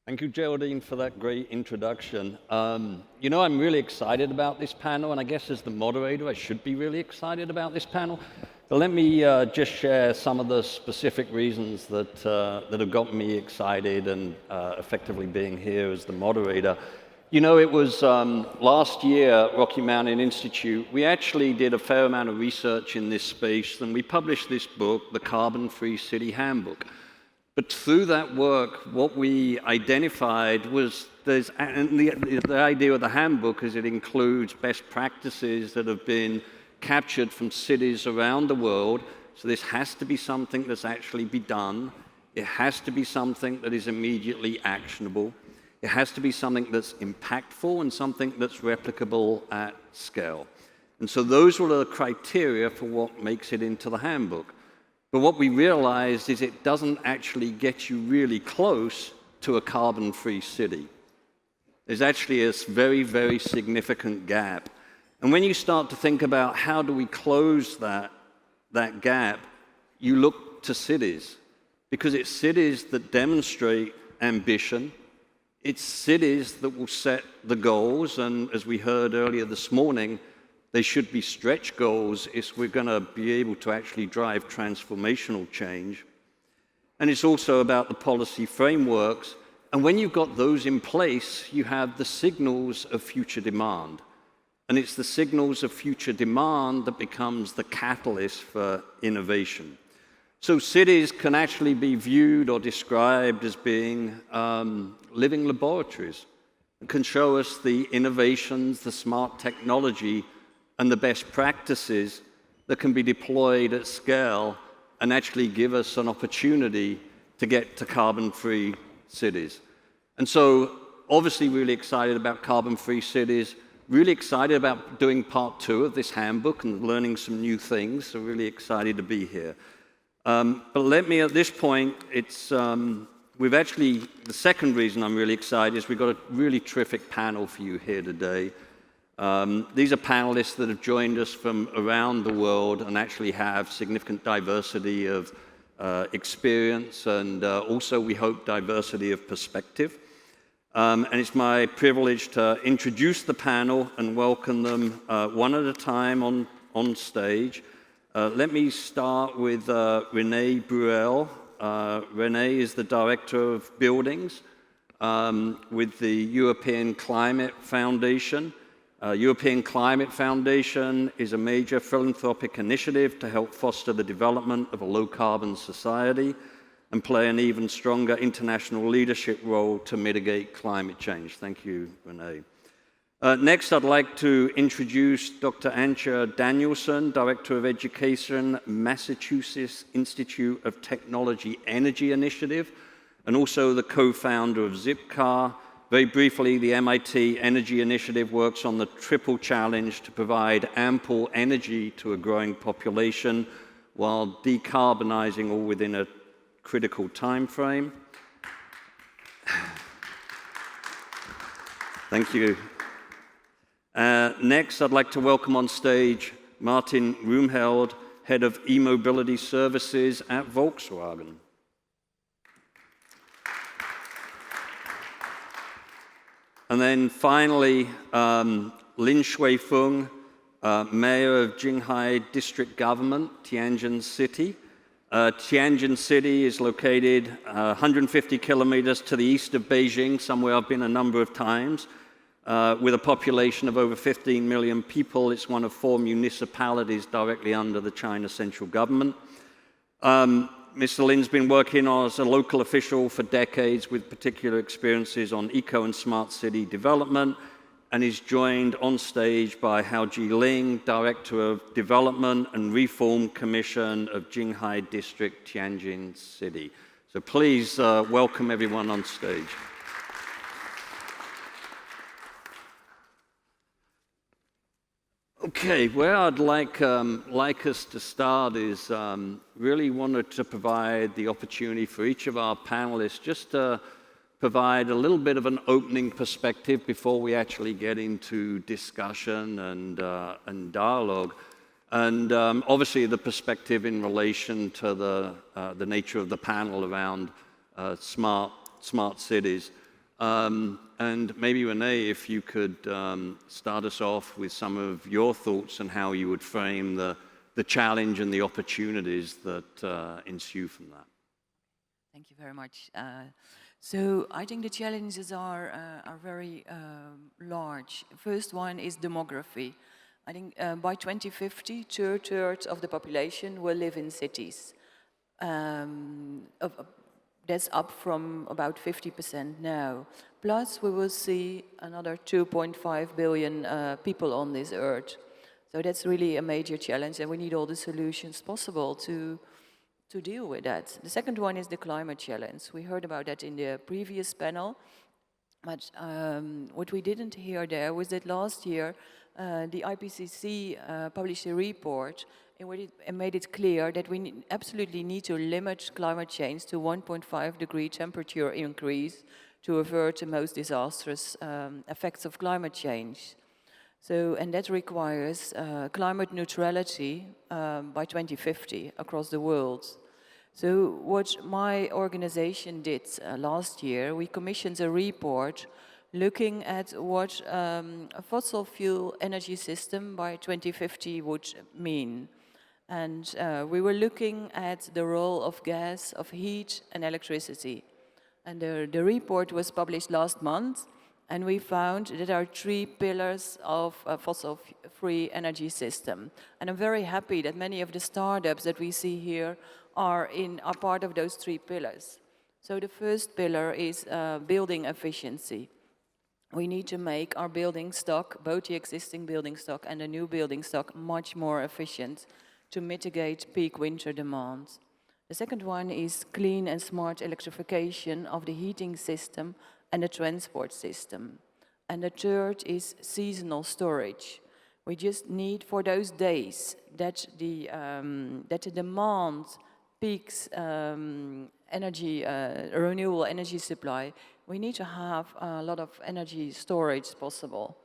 Thank you, Geraldine, for that great introduction. You know, I'm really excited about this panel, and I guess as the moderator, I should be really excited about this panel. But let me just share some of the specific reasons that have got me excited and effectively being here as the moderator. You know, it was last year, Rocky Mountain Institute, we actually did a fair amount of research in this space, and we published this book, The Carbon-Free City Handbook. But through that work, what we identified was and the idea of the handbook is it includes best practices that have been captured from cities around the world. So this has to be something that's actually be done. It has to be something that is immediately actionable. It has to be something that's impactful and something that's replicable at scale. And so those were the criteria for what makes it into the handbook. But what we realized is it doesn't actually get you really close to a carbon-free city. There's actually a very, very significant gap. And when you start to think about how do we close that gap, you look to cities. Because it's cities that demonstrate ambition. It's cities that will set the goals. And as we heard earlier this morning, they should be stretch goals if we're going to be able to actually drive transformational change. And it's also about the policy frameworks. And when you've got those in place, you have the signals of future demand. And it's the signals of future demand that becomes the catalyst for innovation. So cities can actually be viewed or described as being living laboratories. It can show us the innovations, the smart technology, and the best practices that can be deployed at scale and actually give us an opportunity to get to carbon-free cities. And so, obviously really excited about carbon-free cities, really excited about doing part 2 of this handbook and learning some new things, so really excited to be here. But let me, at this point, the second reason I'm really excited is we've got a really terrific panel for you here today. These are panelists that have joined us from around the world and actually have significant diversity of experience and also, we hope, diversity of perspective. And it's my privilege to introduce the panel and welcome them one at a time on stage. Let me start with Renée Bruel. Renée is the Director of Buildings with the European Climate Foundation. European Climate Foundation is a major philanthropic initiative to help foster the development of a low-carbon society and play an even stronger international leadership role to mitigate climate change. Thank you, Renée. Next, I'd like to introduce Dr. Antje Danielson, Director of Education, Massachusetts Institute of Technology Energy Initiative, and also the co-founder of Zipcar. Very briefly, the MIT Energy Initiative works on the triple challenge to provide ample energy to a growing population while decarbonizing all within a critical time frame. Thank you. Next, I'd like to welcome on stage Martin Roemheld, Head of E-Mobility Services at Volkswagen. And then finally, Lin Xuefeng, Mayor of Jinghai District Government, Tianjin City. Tianjin City is located 150 kilometers to the east of Beijing, somewhere I've been a number of times. With a population of over 15 million people, it's one of 4 municipalities directly under the China central government. Mr. Lin's been working as a local official for decades with particular experiences on eco and smart city development, and is joined on stage by Haoji Ling, Director of Development and Reform Commission of Jinghai District, Tianjin City. So please welcome everyone on stage. Okay, where I'd like us to start is really wanted to provide the opportunity for each of our panelists just to provide a little bit of an opening perspective before we actually get into discussion and dialogue. And obviously the perspective in relation to the nature of the panel around smart cities. And maybe Renée, if you could start us off with some of your thoughts on how you would frame the challenge and the opportunities that ensue from that. Thank you very much. So I think the challenges are very large. First one is demography. I think by 2050, two-thirds of the population will live in cities. That's up from about 50% now. Plus, we will see another 2.5 billion people on this earth. So that's really a major challenge, and we need all the solutions possible to deal with that. The second one is the climate challenge. We heard about that in the previous panel, but what we didn't hear there was that last year the IPCC published a report in which it made it clear that we absolutely need to limit climate change to 1.5 degree temperature increase to avert the most disastrous effects of climate change. So, and that requires climate neutrality by 2050 across the world. So what my organization did last year, we commissioned a report looking at what a fossil fuel energy system by 2050 would mean. And we were looking at the role of gas, of heat and electricity. And the report was published last month, and we found that there are 3 pillars of a fossil-free energy system. And I'm very happy that many of the startups that we see here are part of those 3 pillars. So the first pillar is building efficiency. We need to make our building stock, both the existing building stock and the new building stock, much more efficient to mitigate peak winter demand. The second one is clean and smart electrification of the heating system and the transport system. And the third is seasonal storage. We just need, for those days that the demand peaks renewable energy supply, we need to have a lot of energy storage possible.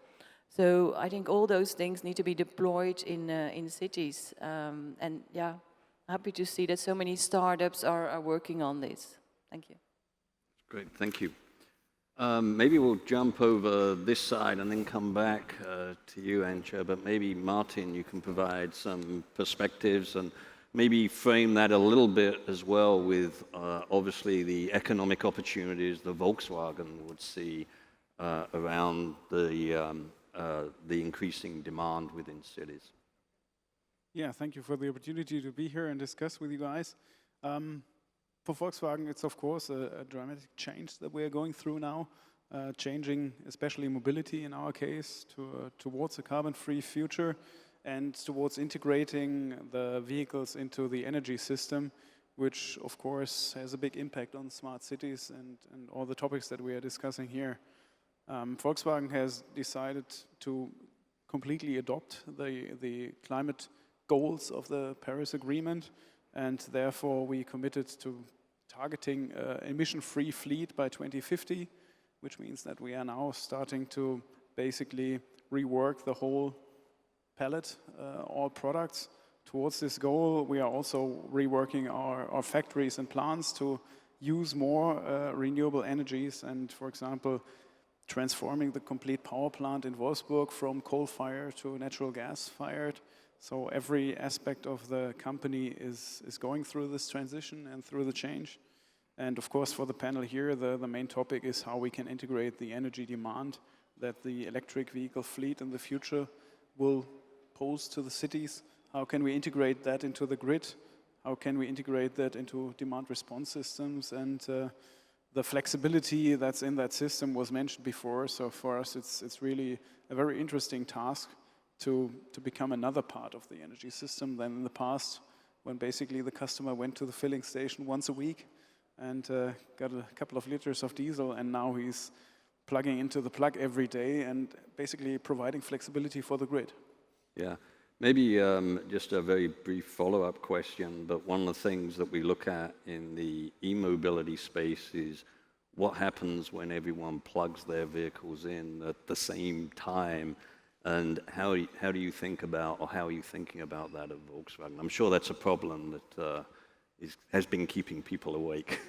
So I think all those things need to be deployed in cities. And yeah, happy to see that so many startups are working on this. Thank you. Great, thank you. Maybe we'll jump over this side and then come back to you, Antje, but maybe Martin, you can provide some perspectives and maybe frame that a little bit as well with obviously the economic opportunities the Volkswagen would see around the increasing demand within cities. Yeah, thank you for the opportunity to be here and discuss with you guys. For Volkswagen, it's of course a dramatic change that we are going through now, changing especially mobility in our case towards a carbon-free future and towards integrating the vehicles into the energy system, which of course has a big impact on smart cities and all the topics that we are discussing here. Volkswagen has decided to completely adopt the climate goals of the Paris Agreement, and therefore we committed to targeting emission-free fleet by 2050, which means that we are now starting to basically rework the whole palette, all products towards this goal. We are also reworking our factories and plants to use more renewable energies and, for example, transforming the complete power plant in Wolfsburg from coal-fired to natural gas-fired. So every aspect of the company is going through this transition and through the change. And of course, for the panel here, the main topic is how we can integrate the energy demand that the electric vehicle fleet in the future will pose to the cities. How can we integrate that into the grid? How can we integrate that into demand response systems? And the flexibility that's in that system was mentioned before. So for us, it's really a very interesting task to become another part of the energy system than in the past, when basically the customer went to the filling station once a week and got a couple of liters of diesel, and now he's plugging into the plug every day and basically providing flexibility for the grid. Yeah, maybe just a very brief follow-up question, but one of the things that we look at in the e-mobility space is what happens when everyone plugs their vehicles in at the same time, and how do you think about, or how are you thinking about that at Volkswagen? I'm sure that's a problem that has been keeping people awake.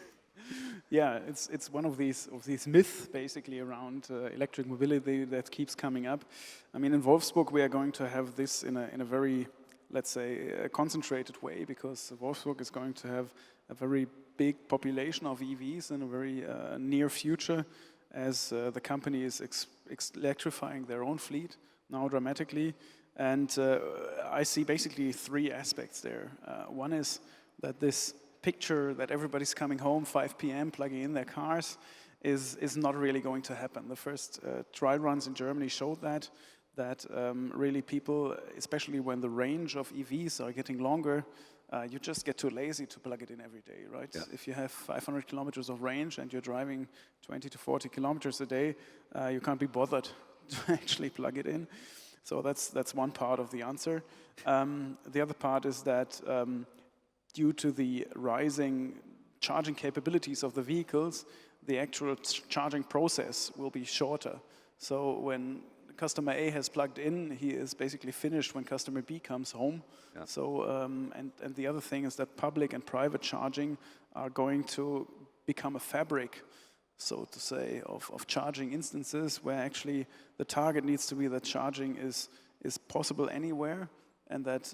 Yeah, it's one of these myths basically around electric mobility that keeps coming up. I mean, in Wolfsburg we are going to have this in a very, let's say, concentrated way, because Wolfsburg is going to have a very big population of EVs in a very near future, as the company is electrifying their own fleet now dramatically. And I see basically three aspects there. One is that this picture that everybody's coming home 5 p.m. plugging in their cars is not really going to happen. The first trial runs in Germany showed that really people, especially when the range of EVs are getting longer, you just get too lazy to plug it in every day, right? Yeah. If you have 500 kilometers of range and you're driving 20 to 40 kilometers a day, you can't be bothered to actually plug it in. So that's one part of the answer. The other part is that due to the rising charging capabilities of the vehicles, the actual charging process will be shorter. So when customer A has plugged in, he is basically finished when customer B comes home. Yeah. So, and the other thing is that public and private charging are going to become a fabric, so to say, of charging instances, where actually the target needs to be that charging is possible anywhere, and that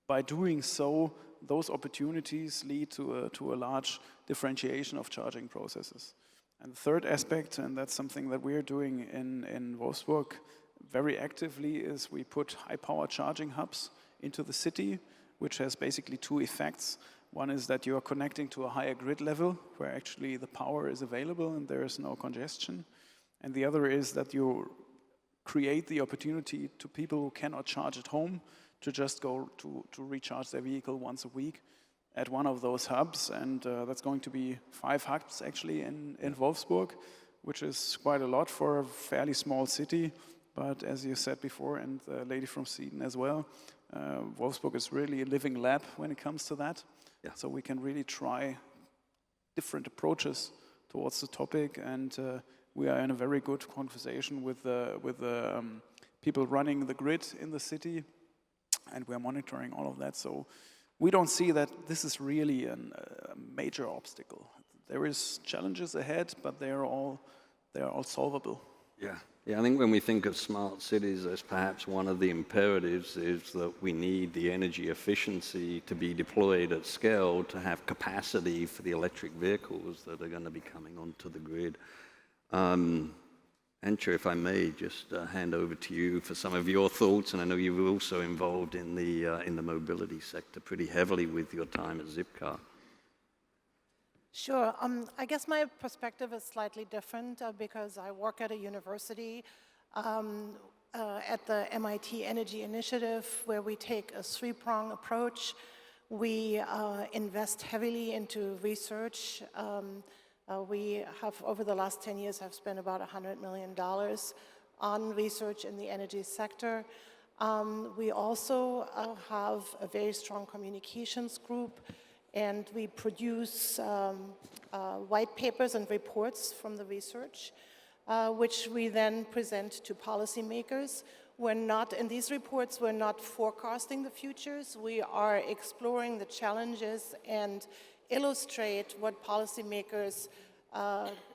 by doing so, those opportunities lead to a large differentiation of charging processes. And the third aspect, and that's something that we're doing in Wolfsburg very actively, is we put high-power charging hubs into the city, which has basically two effects. One is that you are connecting to a higher grid level, where actually the power is available and there is no congestion. And the other is that you create the opportunity to people who cannot charge at home to just go to recharge their vehicle once a week at one of those hubs. And that's going to be 5 hubs actually in Wolfsburg, which is quite a lot for a fairly small city. But as you said before, and the lady from Sweden as well, Wolfsburg is really a living lab when it comes to that. Yeah. So we can really try different approaches towards the topic, and we are in a very good conversation with the people running the grid in the city, and we're monitoring all of that. So we don't see that this is really a major obstacle. There is challenges ahead, but they are all solvable. Yeah. Yeah, I think when we think of smart cities, as perhaps one of the imperatives is that we need the energy efficiency to be deployed at scale to have capacity for the electric vehicles that are going to be coming onto the grid. Antje, if I may, just hand over to you for some of your thoughts, and I know you were also involved in the mobility sector pretty heavily with your time at Zipcar. Sure. I guess my perspective is slightly different because I work at a university at the MIT Energy Initiative, where we take a 3-prong approach. We invest heavily into research. We have, over the last 10 years, have spent about $100 million on research in the energy sector. We also have a very strong communications group, and we produce white papers and reports from the research, which we then present to policymakers. In these reports, we're not forecasting the futures. We are exploring the challenges and illustrate what policymakers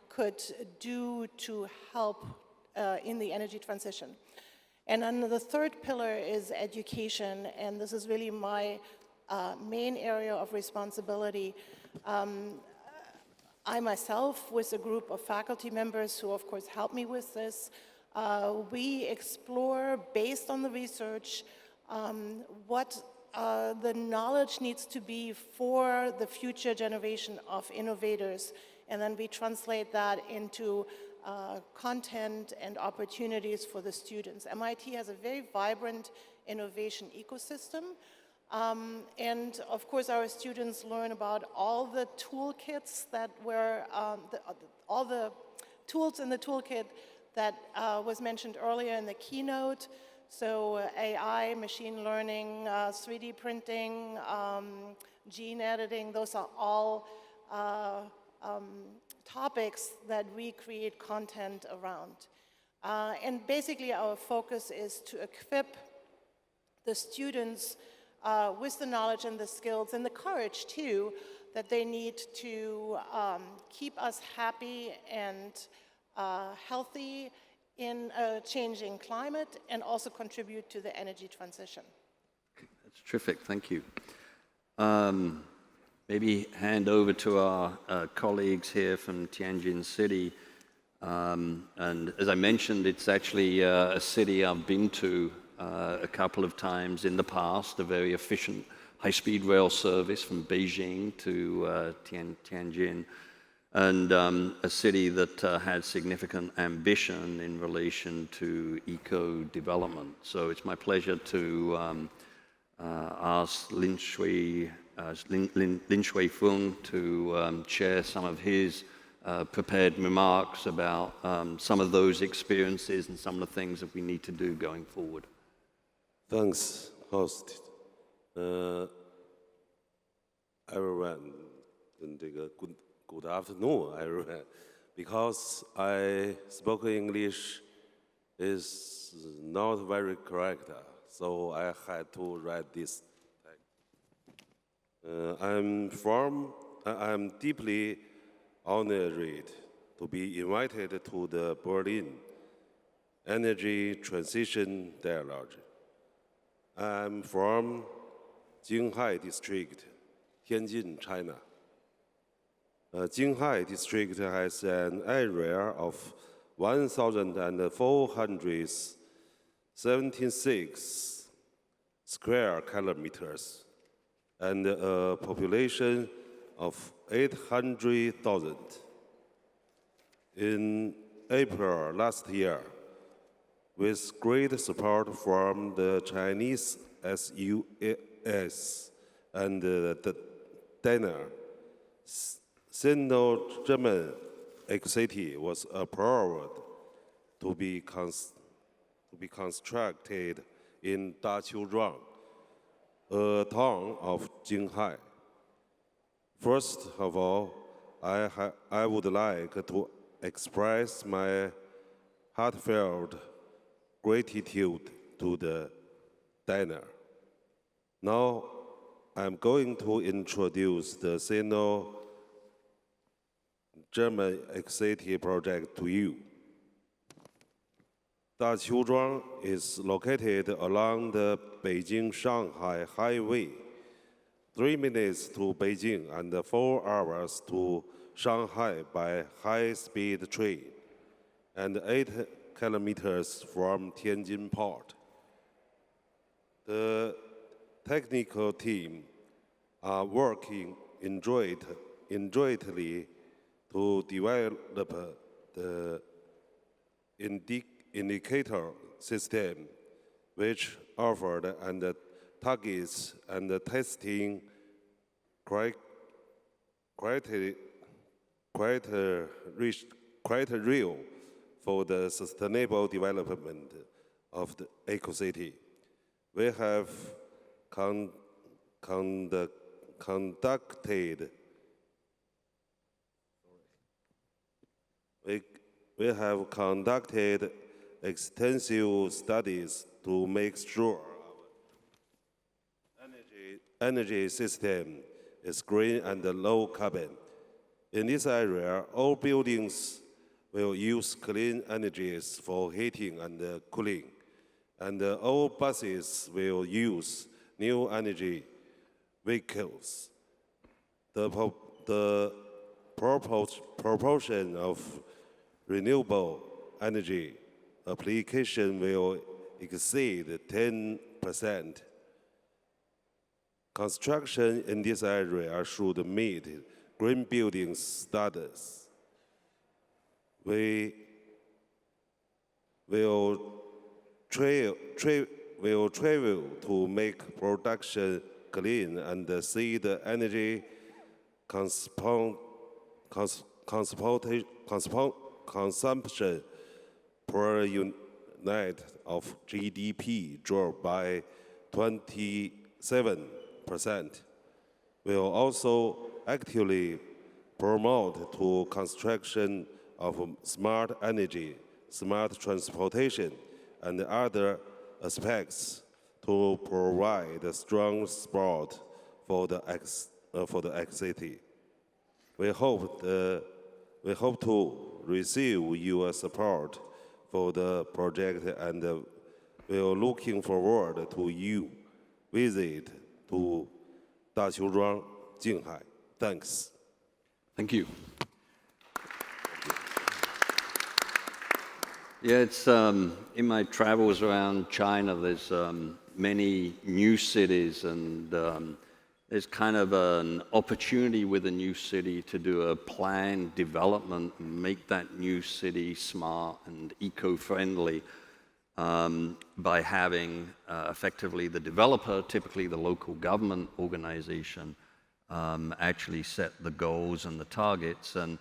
could do to help in the energy transition. And then the third pillar is education, and this is really my main area of responsibility. I myself, with a group of faculty members who of course help me with this, we explore, based on the research, what the knowledge needs to be for the future generation of innovators, and then we translate that into content and opportunities for the students. MIT has a very vibrant innovation ecosystem. And of course, our students learn about all the toolkits that were, all the tools in the toolkit that was mentioned earlier in the keynote. So AI, machine learning, 3D printing, gene editing, those are all topics that we create content around. And basically, our focus is to equip the students with the knowledge and the skills and the courage, too, that they need to keep us happy and healthy in a changing climate and also contribute to the energy transition. That's terrific, thank you. Maybe hand over to our colleagues here from Tianjin City. And as I mentioned, it's actually a city I've been to a couple of times in the past, a very efficient high-speed rail service from Beijing to Tianjin, and a city that had significant ambition in relation to eco-development. So it's my pleasure to ask Lin Xuefeng to share some of his prepared remarks about some of those experiences and some of the things that we need to do going forward. Thanks, host. Everyone, good afternoon, everyone. Because I spoke English is not very correct, so I had to write this. I'm deeply honored to be invited to the Berlin Energy Transition Dialogue. I'm from Jinghai District, Tianjin, China. Jinghai District has an area of 1,476 square kilometers and a population of 800,000. In April last year, with great support from the Chinese SUAS and the Dana, Sino-German City was approved to be constructed in Daqiuzhuang, a town of Jinghai. First of all, I would like to express my heartfelt gratitude to the donor. Now, I'm going to introduce the Sino-German City project to you. Daqiuzhuang is located along the Beijing-Shanghai Highway, 3 minutes to Beijing and 4 hours to Shanghai by high-speed train, and 8 kilometers from Tianjin port. The technical team are working jointly to develop the indicator system, which offered and targets and testing criteria for the sustainable development of the eco-city. We have conducted extensive studies to make sure our energy system is green and low carbon. In this area, all buildings will use clean energies for heating and cooling, and all buses will use new energy vehicles. The proportion of renewable energy application will exceed 10%. Construction in this area should meet green building standards. We will travel to make production clean and see the energy consumption per unit of GDP drop by 27%. We will also actively promote the construction of smart energy, smart transportation, and other aspects to provide a strong support for the city. We hope to receive your support for the project, and we are looking forward to you visit to Daqiuzhuang, Jinghai. Thanks. Thank you. Yeah, it's in my travels around China, there's many new cities, and there's kind of an opportunity with a new city to do a planned development and make that new city smart and eco-friendly by having effectively the developer, typically the local government organization, actually set the goals and the targets. And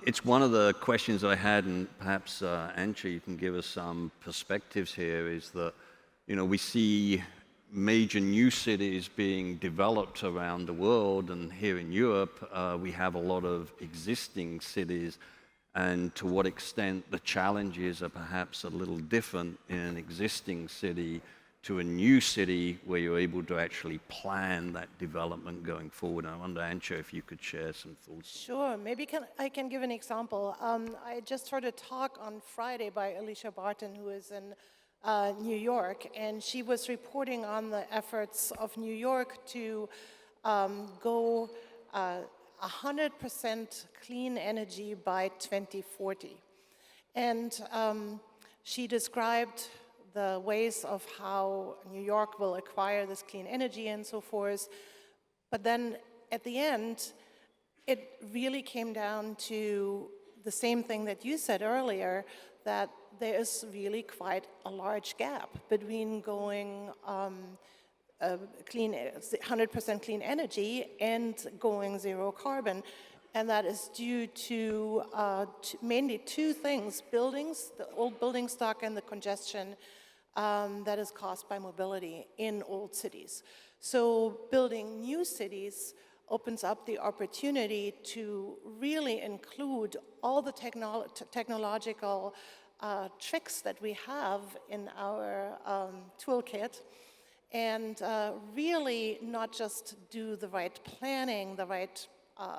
it's one of the questions I had, and perhaps Antje, you can give us some perspectives here, is that, you know, we see major new cities being developed around the world, and here in Europe, we have a lot of existing cities, and to what extent the challenges are perhaps a little different in an existing city to a new city where you're able to actually plan that development going forward. I wonder, Antje, if you could share some thoughts. Sure, maybe I can give an example. I just heard a talk on Friday by Alicia Barton, who is in New York, and she was reporting on the efforts of New York to go 100% clean energy by 2040. And she described the ways of how New York will acquire this clean energy and so forth. But then at the end, it really came down to the same thing that you said earlier, that there is really quite a large gap between going 100% clean energy and going zero carbon. And that is due to mainly two things: buildings, the old building stock, and the congestion that is caused by mobility in old cities. So building new cities opens up the opportunity to really include all the technological tricks that we have in our toolkit, and really not just do the right planning, the right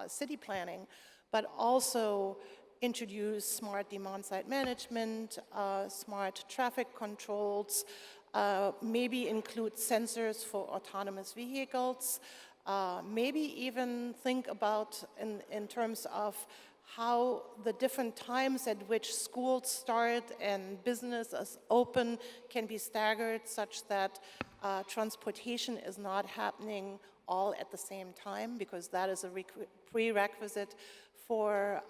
city planning, but also introduce smart demand-side management, smart traffic controls, maybe include sensors for autonomous vehicles, maybe even think about in terms of how the different times at which schools start and businesses open can be staggered, such that transportation is not happening all at the same time, because that is a prerequisite for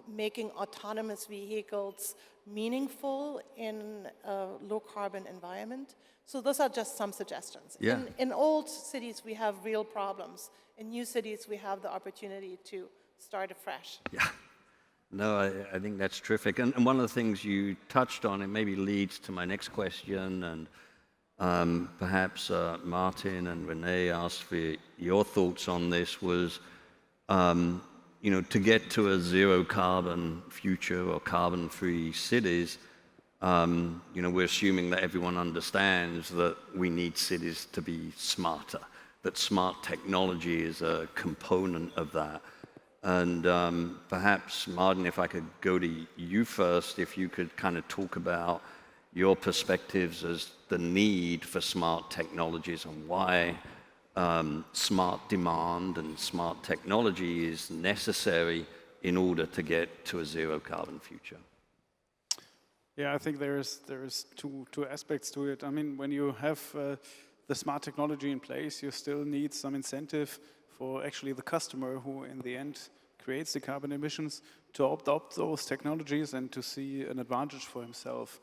making autonomous vehicles meaningful in a low-carbon environment. So those are just some suggestions. Yeah. In old cities, we have real problems. In new cities, we have the opportunity to start afresh. Yeah. No, I think that's terrific. And one of the things you touched on, it maybe leads to my next question, and perhaps Martin and Renée asked for your thoughts on this, was, you know, to get to a zero carbon future or carbon-free cities, you know, we're assuming that everyone understands that we need cities to be smarter, that smart technology is a component of that. And perhaps, Martin, if I could go to you first, if you could kind of talk about your perspectives as the need for smart technologies and why smart demand and smart technology is necessary in order to get to a zero carbon future. Yeah, I think there's two aspects to it. I mean, when you have the smart technology in place, you still need some incentive for actually the customer, who in the end creates the carbon emissions, to adopt those technologies and to see an advantage for himself.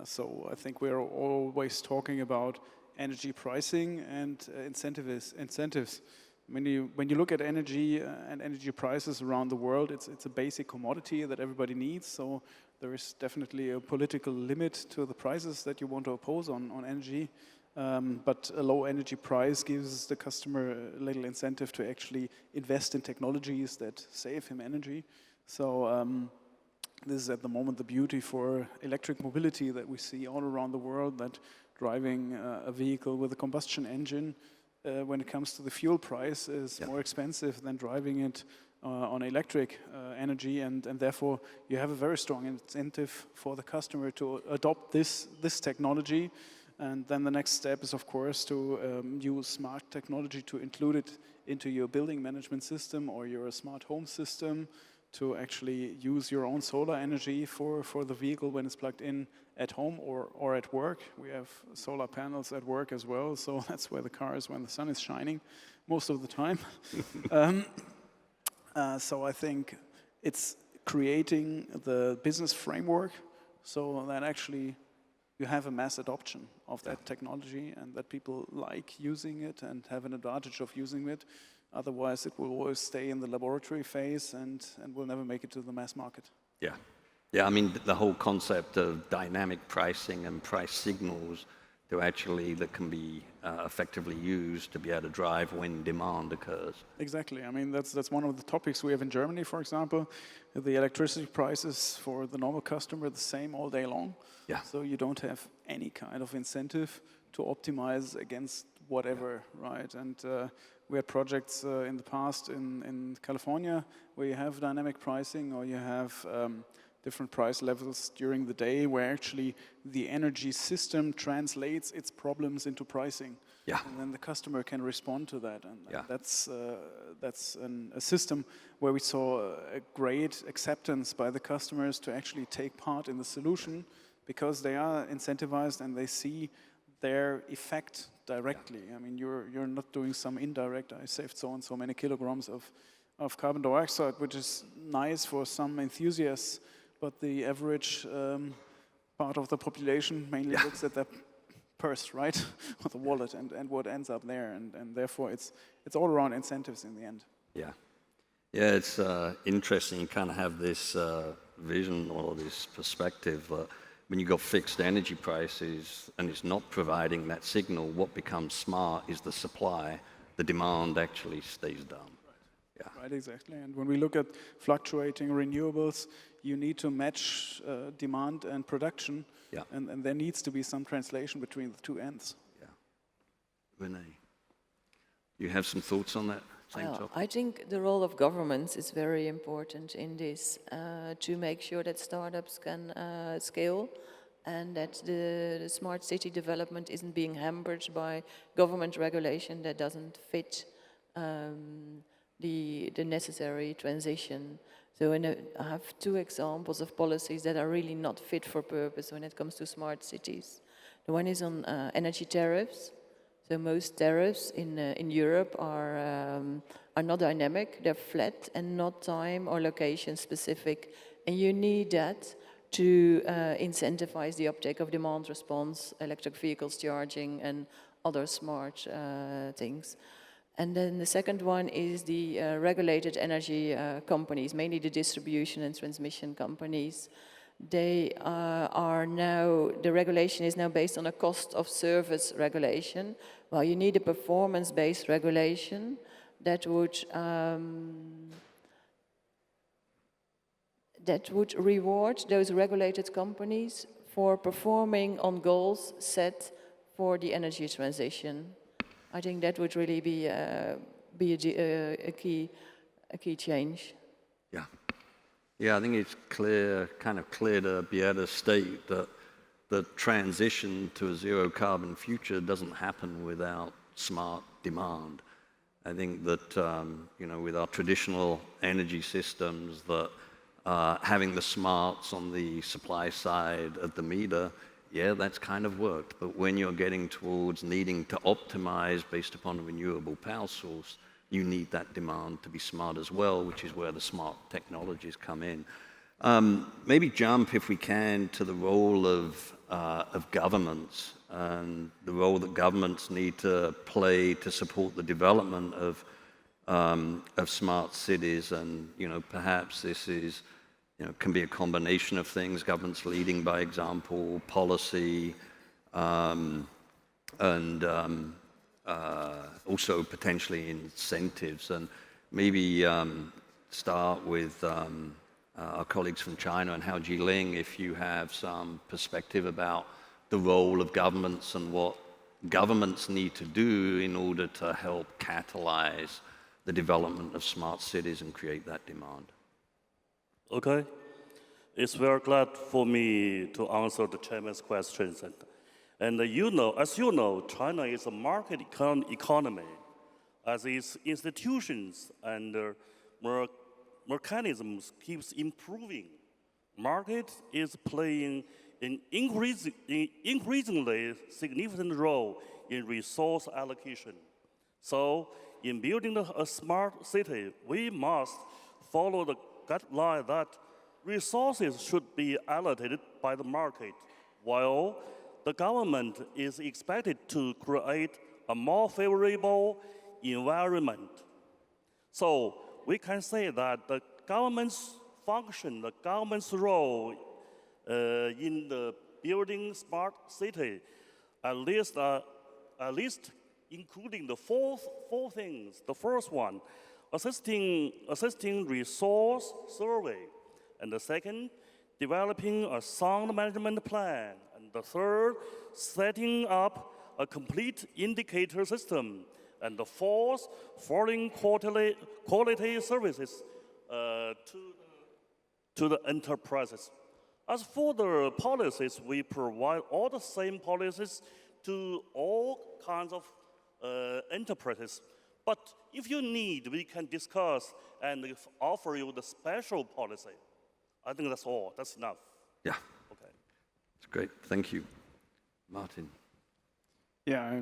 So I think we're always talking about energy pricing and incentives. When you look at energy and energy prices around the world, it's a basic commodity that everybody needs. So there is definitely a political limit to the prices that you want to impose on energy. But a low energy price gives the customer a little incentive to actually invest in technologies that save him energy. So this is at the moment the beauty for electric mobility that we see all around the world, that driving a vehicle with a combustion engine when it comes to the fuel price is more expensive than driving it on electric energy, and therefore you have a very strong incentive for the customer to adopt this technology. And then the next step is, of course, to use smart technology to include it into your building management system or your smart home system, to actually use your own solar energy for the vehicle when it's plugged in at home or at work. We have solar panels at work as well, so that's where the car is when the sun is shining most of the time. So I think it's creating the business framework so that actually you have a mass adoption of that technology and that people like using it and have an advantage of using it. Otherwise, it will always stay in the laboratory phase and will never make it to the mass market. Yeah. Yeah, I mean, the whole concept of dynamic pricing and price signals that can be effectively used to be able to drive when demand occurs. Exactly. I mean, that's one of the topics we have in Germany, for example. The electricity prices for the normal customer are the same all day long. Yeah. So you don't have any kind of incentive to optimize against whatever, right? And we had projects in the past in California where you have dynamic pricing, or you have different price levels during the day where actually the energy system translates its problems into pricing. Yeah. And then the customer can respond to that. And that's a system where we saw a great acceptance by the customers to actually take part in the solution, because they are incentivized and they see their effect directly. I mean, you're not doing some indirect, I saved so and so many kilograms of carbon dioxide, which is nice for some enthusiasts, but the average part of the population mainly looks at their purse, right, or the wallet, and what ends up there, and therefore it's all around incentives in the end. Yeah. Yeah, it's interesting. You kind of have this vision or this perspective that when you've got fixed energy prices and it's not providing that signal, what becomes smart is the supply. The demand actually stays down. Yeah. Right, exactly. And when we look at fluctuating renewables, you need to match demand and production, and there needs to be some translation between the two ends. Yeah. Renée, you have some thoughts on that same topic? I think the role of governments is very important in this, to make sure that startups can scale and that the smart city development isn't being hampered by government regulation that doesn't fit the necessary transition. So I have two examples of policies that are really not fit for purpose when it comes to smart cities. The one is on energy tariffs. So most tariffs in Europe are not dynamic, they're flat and not time or location specific. And you need that to incentivize the uptake of demand response, electric vehicles charging, and other smart things. And then the second one is the regulated energy companies, mainly the distribution and transmission companies. They are now, the regulation is now based on a cost of service regulation, while you need a performance-based regulation that would reward those regulated companies for performing on goals set for the energy transition. I think that would really be a key change. Yeah. Yeah, I think it's clear to be able to state that the transition to a zero carbon future doesn't happen without smart demand. I think that, with our traditional energy systems, that having the smarts on the supply side of the meter, that's kind of worked. But when you're getting towards needing to optimize based upon a renewable power source, you need that demand to be smart as well, which is where the smart technologies come in. Maybe jump, if we can, to the role of governments and the role that governments need to play to support the development of smart cities. And perhaps this is can be a combination of things: governments leading by example, policy, and also potentially incentives. And maybe start with our colleagues from China, and Jialing, if you have some perspective about the role of governments and what governments need to do in order to help catalyze the development of smart cities and create that demand? Okay. It's very glad for me to answer the chairman's questions. And as you know, China is a market economy. As its institutions and mechanisms keeps improving, market is playing an increasingly significant role in resource allocation. So, in building a smart city, we must follow the guideline that resources should be allocated by the market, while the government is expected to create a more favorable environment. So we can say that the government's function, the government's role in the building smart city, at least including the four things. The first one, assisting resource survey. And the second, developing a sound management plan. And the third, setting up a complete indicator system. And the fourth, offering quality services to the enterprises. As for the policies, we provide all the same policies to all kinds of enterprises. But if you need, we can discuss and offer you the special policy. I think that's all. That's enough. Yeah. Okay. That's great. Thank you. Martin. Yeah,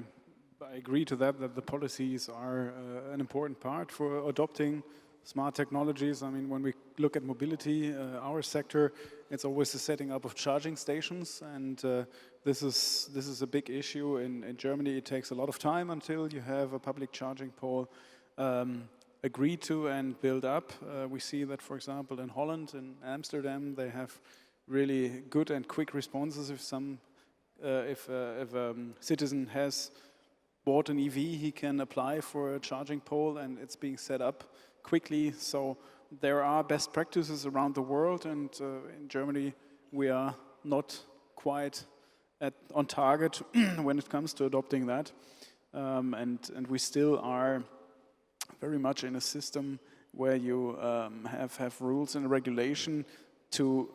I agree to that the policies are an important part for adopting smart technologies. I mean, when we look at mobility, our sector, it's always the setting up of charging stations, and this is a big issue. In Germany, it takes a lot of time until you have a public charging pole agreed to and built up. We see that, for example, in Holland and Amsterdam, they have really good and quick responses. If a citizen has bought an EV, he can apply for a charging pole, and it's being set up quickly. So there are best practices around the world, and in Germany, we are not quite on target when it comes to adopting that, and we still are very much in a system where you have rules and regulation to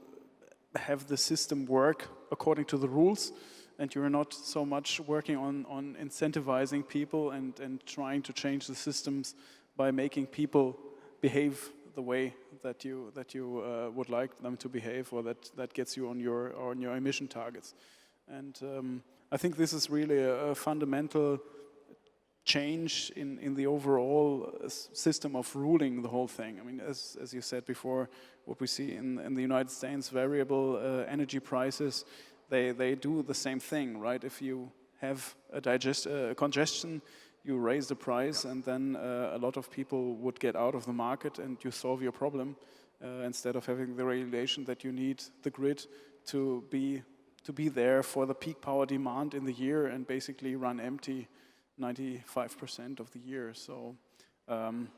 have the system work according to the rules, and you're not so much working on incentivizing people and trying to change the systems by making people behave the way that you would like them to behave, or that gets you on your emission targets. And I think this is really a fundamental change in the overall system of ruling the whole thing. I mean, as you said before, what we see in the United States, variable energy prices, they do the same thing, right? If you have a congestion, you raise the price, and then a lot of people would get out of the market, and you solve your problem instead of having the regulation that you need the grid to be there for the peak power demand in the year and basically run empty 95% of the year. So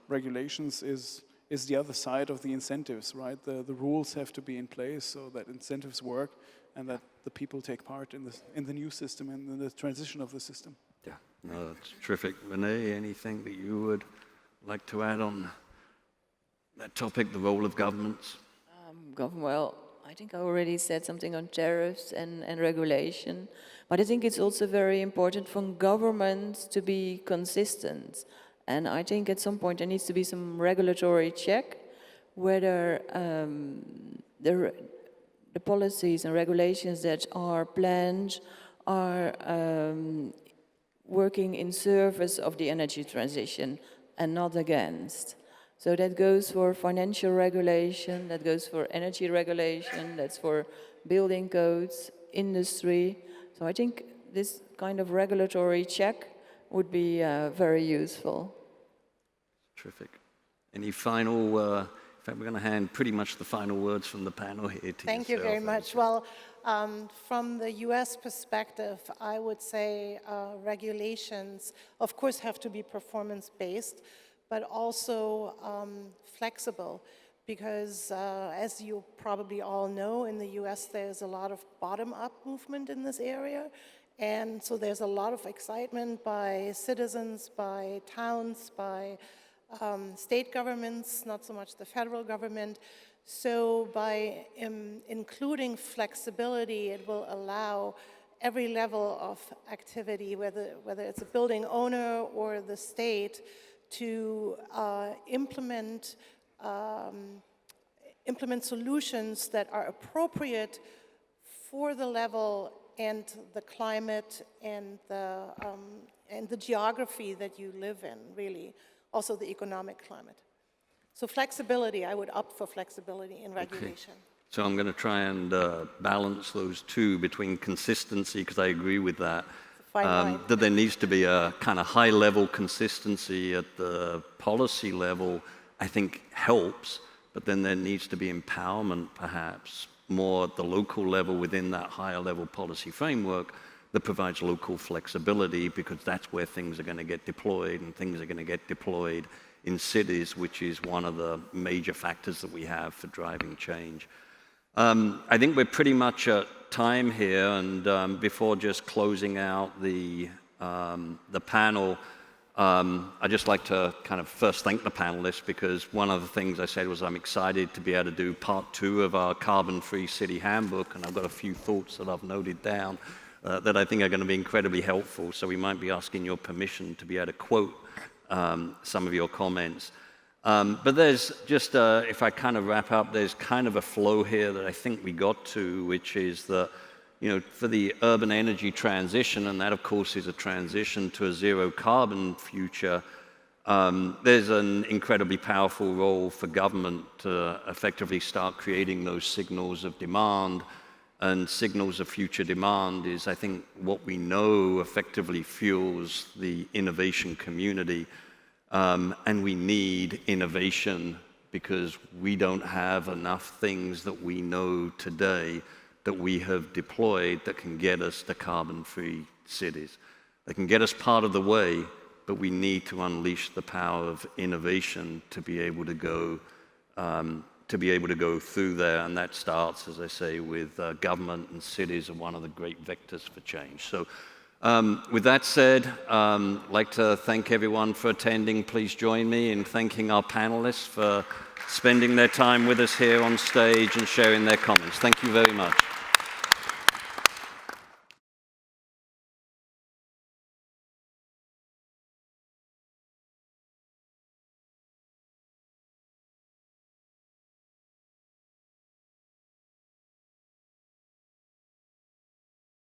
regulations is the other side of the incentives, right? The rules have to be in place so that incentives work and that the people take part in the new system and in the transition of the system. Yeah, no, that's terrific. Renée, anything that you would like to add on that topic, the role of governments? Well, I think I already said something on tariffs and regulation, but I think it's also very important for governments to be consistent. And I think at some point there needs to be some regulatory check whether the policies and regulations that are planned are working in service of the energy transition and not against. So that goes for financial regulation, that goes for energy regulation, that's for building codes, industry. So I think this kind of regulatory check would be very useful. Terrific. Any final, in fact, we're going to hand pretty much the final words from the panel here to Thank you yourself, very much. Antje. Well, from the US perspective, I would say regulations, of course, have to be performance-based, but also flexible, because as you probably all know, in the US there's a lot of bottom-up movement in this area, And so there's a lot of excitement by citizens, by towns, by state governments, not so much the federal government. So by including flexibility, it will allow every level of activity, whether it's a building owner or the state, to implement solutions that are appropriate for the level and the climate and the geography that you live in, really, also the economic climate. So flexibility, I would opt for flexibility in regulation. Okay. So I'm going to try and balance those two between consistency, because I agree with that. That there needs to be a kind of high-level consistency at the policy level, I think helps, but then there needs to be empowerment, perhaps, more at the local level within that higher-level policy framework that provides local flexibility, because that's where things are going to get deployed, and things are going to get deployed in cities, which is one of the major factors that we have for driving change. I think we're pretty much at time here, and before just closing out the panel, I'd just like to kind of first thank the panelists, because one of the things I said was I'm excited to be able to do part 2 of our carbon-free city handbook, and I've got a few thoughts that I've noted down that I think are going to be incredibly helpful, so we might be asking your permission to be able to quote some of your comments. But there's just, if I kind of wrap up, there's kind of a flow here that I think we got to, which is that, you know, for the urban energy transition, and that of course is a transition to a zero carbon future, there's an incredibly powerful role for government to effectively start creating those signals of demand. And signals of future demand is, I think, what we know effectively fuels the innovation community. And we need innovation, because we don't have enough things that we know today that we have deployed that can get us to carbon-free cities. They can get us part of the way, but we need to unleash the power of innovation to be able to go through there, and that starts, as I say, with government, and cities are one of the great vectors for change. So with that said, I'd like to thank everyone for attending. Please join me in thanking our panelists for spending their time with us here on stage and sharing their comments. Thank you very much.